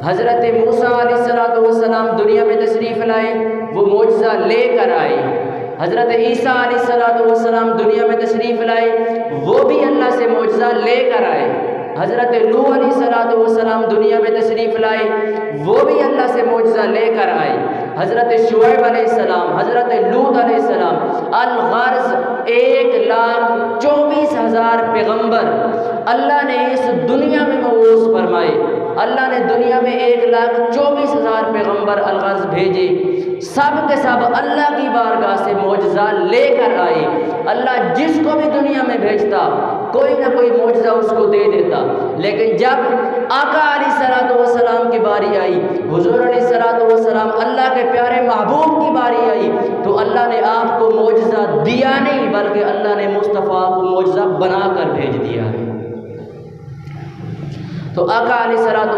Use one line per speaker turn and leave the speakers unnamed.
حضرت موسیٰ علیہ السلام دنیا میں تشریف لائے، وہ معجزہ لے کر آئے۔ حضرت عیسیٰ علیہ السلام دنیا میں تشریف لائے، وہ بھی اللہ سے معجزہ لے کر آئے۔ حضرت نوح علیہ السلام دنیا میں تشریف لائے، وہ بھی اللہ سے معجزہ لے کر آئے۔ حضرت شعیب علیہ السلام، حضرت لوط علیہ السلام، الغرض 1,24,000 پیغمبر اللہ نے اس دنیا میں مبعوث فرمائے۔ اللہ نے دنیا میں 1,24,000 پیغمبر الغرض بھیجے، سب کے سب اللہ کی بارگاہ سے معجزہ لے کر آئے۔ اللہ جس کو بھی دنیا میں بھیجتا کوئی نہ کوئی معجزہ اس کو دے دیتا، لیکن جب آقا علیہ السلام کی باری آئی، حضور علیہ السلام اللہ کے پیارے محبوب کی باری آئی، تو اللہ نے آپ کو معجزہ دیا نہیں بلکہ اللہ نے مصطفیٰ کو معجزہ بنا کر بھیج دیا ہے۔ تو آقا علیہ السلام